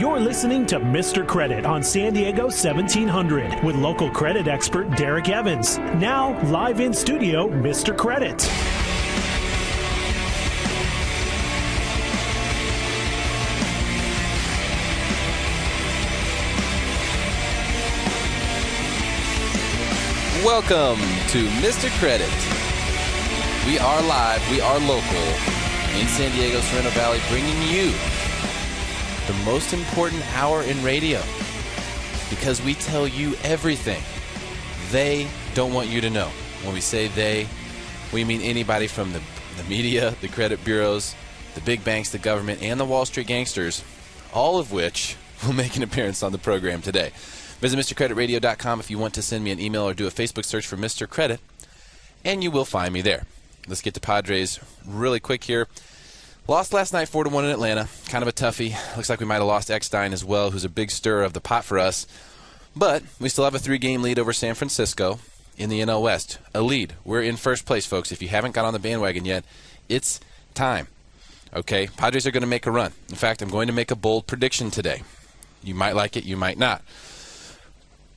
You're listening to Mr. Credit on San Diego 1700 with local credit expert Derek Evans. Now, live in studio, Mr. Credit. Welcome to Mr. Credit. We are live, we are local in San Diego, Sorrento Valley, bringing you the most important hour in radio because we tell you everything they don't want you to know. When we say they, we mean anybody from the media, the credit bureaus, the big banks, the government, and the Wall Street gangsters, all of which will make an appearance on the program today. Visit MrCreditRadio.com if you want to send me an email or do a Facebook search for Mr. Credit, and you will find me there. Let's get to Padres really quick here. Lost last night 4-1 in Atlanta. Kind of a toughie. Looks like we might have lost Eckstein as well, who's a big stirrer of the pot for us. But we still have a 3-game lead over San Francisco in the NL West. A lead. We're in first place, folks. If you haven't got on the bandwagon yet, it's time. Okay? Padres are going to make a run. In fact, I'm going to make a bold prediction today. You might like it, you might not.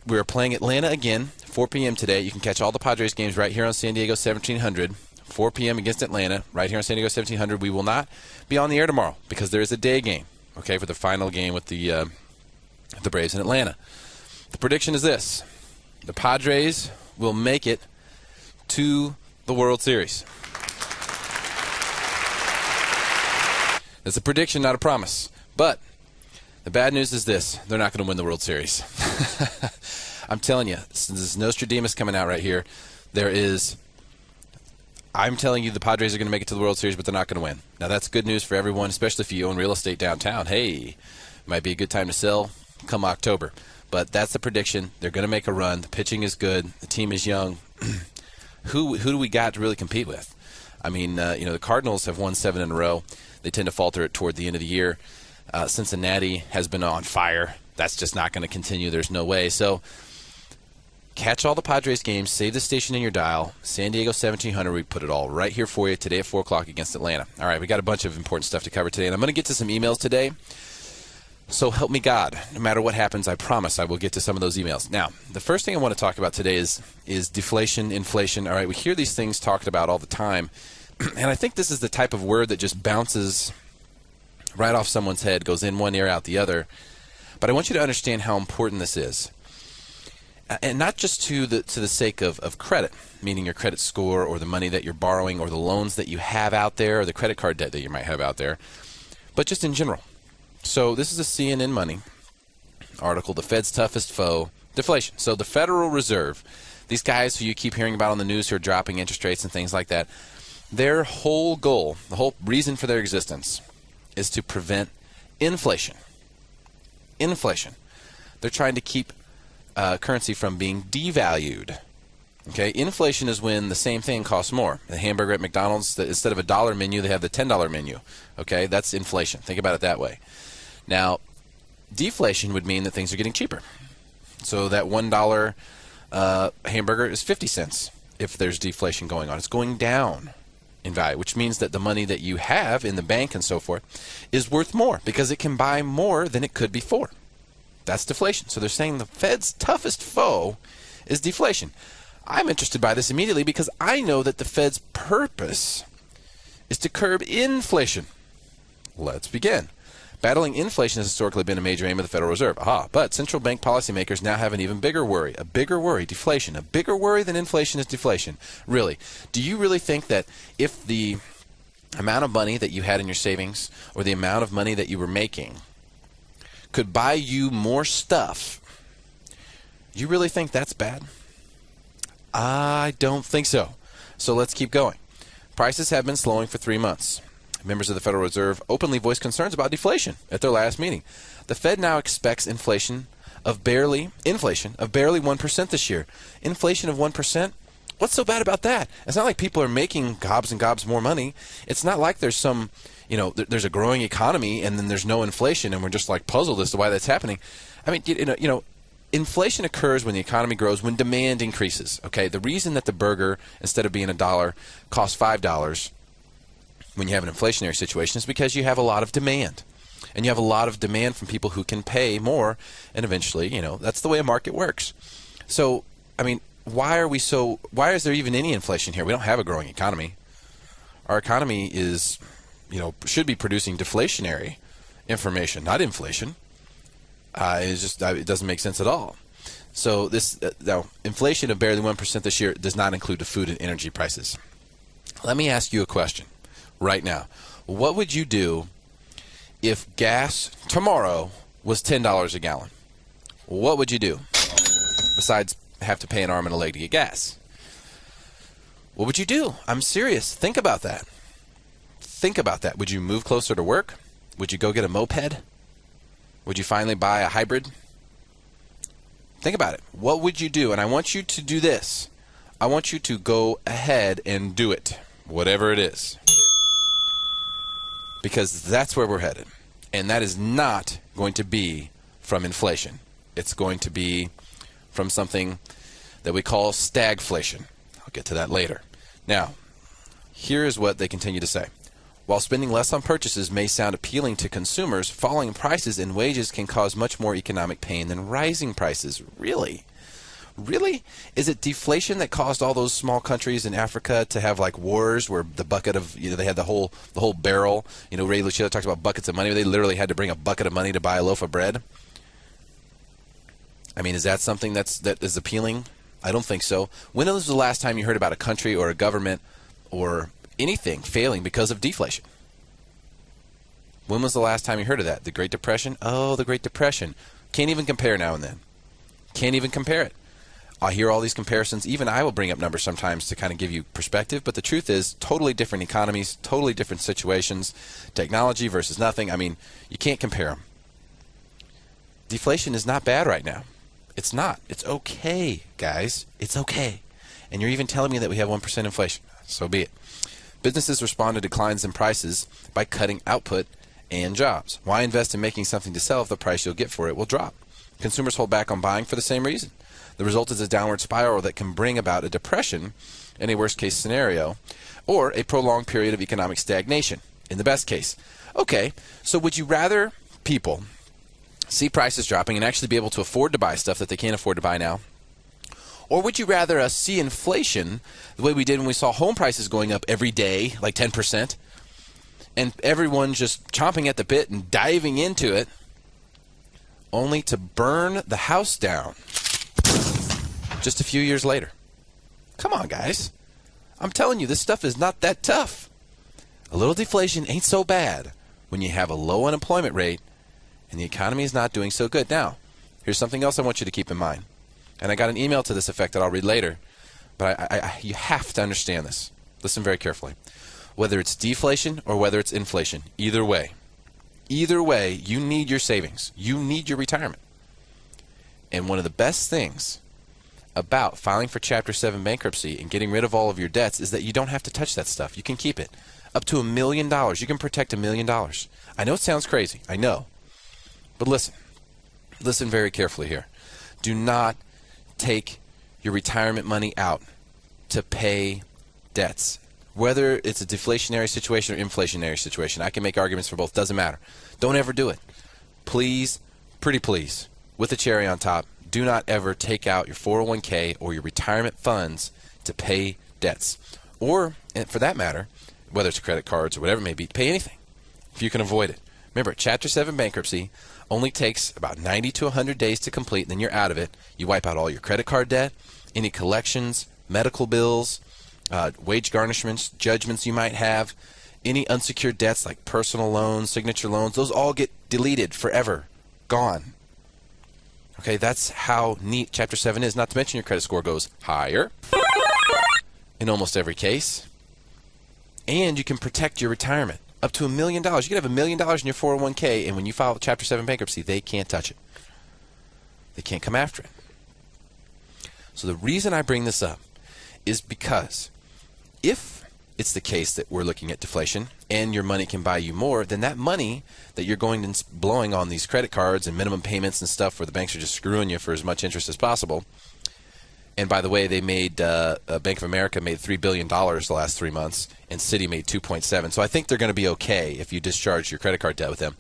We're playing Atlanta again, 4 p.m. today. You can catch all the Padres games right here on San Diego 1700, 4 p.m. against Atlanta, right here on San Diego 1700. We will not be on the air tomorrow because there is a day game, okay, for the final game with the Braves in Atlanta. The prediction is this. The Padres will make it to the World Series. It's a prediction, not a promise. But the bad news is this. They're not going to win the World Series. I'm telling you, this is Nostradamus coming out right here. I'm telling you the Padres are going to make it to the World Series, but they're not going to win. Now, that's good news for everyone, especially if you own real estate downtown. Hey, might be a good time to sell come October. But that's the prediction. They're going to make a run. The pitching is good. The team is young. Who do we got to really compete with? I mean, the Cardinals have won 7 in a row. They tend to falter it toward the end of the year. Cincinnati has been on fire. That's just not going to continue. There's no way. So catch all the Padres games. Save the station in your dial. San Diego 1700. We put it all right here for you today at 4 o'clock against Atlanta. All right, we got a bunch of important stuff to cover today. And I'm going to get to some emails today. So help me God. No matter what happens, I promise I will get to some of those emails. Now, the first thing I want to talk about today is deflation, inflation. All right, we hear these things talked about all the time. And I think this is the type of word that just bounces right off someone's head, goes in one ear, out the other. But I want you to understand how important this is. And not just to the sake of credit, meaning your credit score or the money that you're borrowing or the loans that you have out there or the credit card debt that you might have out there, but just in general. So this is a CNN Money article, The Fed's Toughest Foe, Deflation. So the Federal Reserve, these guys who you keep hearing about on the news who are dropping interest rates and things like that, their whole goal, the whole reason for their existence is to prevent inflation. Inflation. They're trying to keep currency from being devalued. Okay, inflation is when the same thing costs more. The hamburger at McDonald's, instead of a $1 menu, they have the $10 menu. Okay, that's inflation. Think about it that way. Now, deflation would mean that things are getting cheaper. So that $1 hamburger is 50 cents if there's deflation going on. It's going down in value, which means that the money that you have in the bank and so forth is worth more because it can buy more than it could before. That's deflation. So they're saying the Fed's toughest foe is deflation. I'm interested by this immediately because I know that the Fed's purpose is to curb inflation. Let's begin. Battling inflation has historically been a major aim of the Federal Reserve. But central bank policymakers now have an even bigger worry. A bigger worry, deflation. A bigger worry than inflation is deflation. Really? Do you really think that if the amount of money that you had in your savings or the amount of money that you were making could buy you more stuff, you really think that's bad? I don't think so. So let's keep going. Prices have been slowing for 3 months. Members of the Federal Reserve openly voiced concerns about deflation at their last meeting. The Fed now expects inflation of barely 1% this year. Inflation of 1%? What's so bad about that? It's not like people are making gobs and gobs more money. It's not like there's some, there's a growing economy and then there's no inflation and we're just like puzzled as to why that's happening. I mean, inflation occurs when the economy grows, when demand increases. Okay, the reason that the burger, instead of being $1, costs $5 when you have an inflationary situation is because you have a lot of demand. And you have a lot of demand from people who can pay more, and eventually, that's the way a market works. So, I mean, why is there even any inflation here? We don't have a growing economy. Our economy is, should be producing deflationary information, not inflation. It doesn't make sense at all. So now, inflation of barely 1% this year does not include the food and energy prices. Let me ask you a question right now. What would you do if gas tomorrow was $10 a gallon? What would you do besides have to pay an arm and a leg to get gas? What would you do? I'm serious. Think about that. Think about that. Would you move closer to work? Would you go get a moped? Would you finally buy a hybrid? Think about it. What would you do? And I want you to do this. I want you to go ahead and do it, whatever it is. Because that's where we're headed. And that is not going to be from inflation. It's going to be from something that we call stagflation. I'll get to that later. Now, here is what they continue to say. While spending less on purchases may sound appealing to consumers, falling prices and wages can cause much more economic pain than rising prices. Really? Really? Is it deflation that caused all those small countries in Africa to have like wars where the bucket of, they had the whole barrel, Ray Lucia talks about buckets of money, where they literally had to bring a bucket of money to buy a loaf of bread? I mean, is that something that is appealing? I don't think so. When was the last time you heard about a country or a government or anything failing because of deflation? When was the last time you heard of that? The Great Depression? Oh, the Great Depression. Can't even compare now and then. Can't even compare it. I hear all these comparisons. Even I will bring up numbers sometimes to kind of give you perspective, but the truth is totally different economies, totally different situations, technology versus nothing. I mean, you can't compare them. Deflation is not bad right now. It's not. It's okay, guys. It's okay. And you're even telling me that we have 1% inflation. So be it. Businesses respond to declines in prices by cutting output and jobs. Why invest in making something to sell if the price you'll get for it will drop? Consumers hold back on buying for the same reason. The result is a downward spiral that can bring about a depression in a worst-case scenario, or a prolonged period of economic stagnation in the best case. Okay, so would you rather people see prices dropping and actually be able to afford to buy stuff that they can't afford to buy now? Or would you rather us see inflation the way we did when we saw home prices going up every day, like 10%, and everyone just chomping at the bit and diving into it, only to burn the house down just a few years later? Come on, guys. I'm telling you, this stuff is not that tough. A little deflation ain't so bad when you have a low unemployment rate and the economy is not doing so good. Now, here's something else I want you to keep in mind. And I got an email to this effect that I'll read later. But you have to understand this. Listen very carefully. Whether it's deflation or whether it's inflation, either way, you need your savings. You need your retirement. And one of the best things about filing for Chapter 7 bankruptcy and getting rid of all of your debts is that you don't have to touch that stuff. You can keep it. Up to $1 million. You can protect $1 million. I know it sounds crazy. I know. But listen. Listen very carefully here. Do not take your retirement money out to pay debts. Whether it's a deflationary situation or inflationary situation, I can make arguments for both. Doesn't matter. Don't ever do it. Please, pretty please, with a cherry on top, do not ever take out your 401k or your retirement funds to pay debts. Or, and for that matter, whether it's credit cards or whatever it may be, pay anything if you can avoid it. Remember, Chapter 7 bankruptcy only takes about 90 to 100 days to complete, and then you're out of it. You wipe out all your credit card debt, any collections, medical bills, wage garnishments, judgments you might have, any unsecured debts like personal loans, signature loans, those all get deleted forever, gone. Okay, that's how neat Chapter 7 is. Not to mention your credit score goes higher in almost every case. And you can protect your retirement. Up to $1 million. You can have $1 million in your 401k, and when you file Chapter 7 bankruptcy, they can't touch it. They can't come after it. So the reason I bring this up is because if it's the case that we're looking at deflation and your money can buy you more, then that money that you're going and blowing on these credit cards and minimum payments and stuff where the banks are just screwing you for as much interest as possible. And by the way, they made Bank of America made $3 billion the last 3 months, and Citi made 2.7. So I think they're going to be okay if you discharge your credit card debt with them.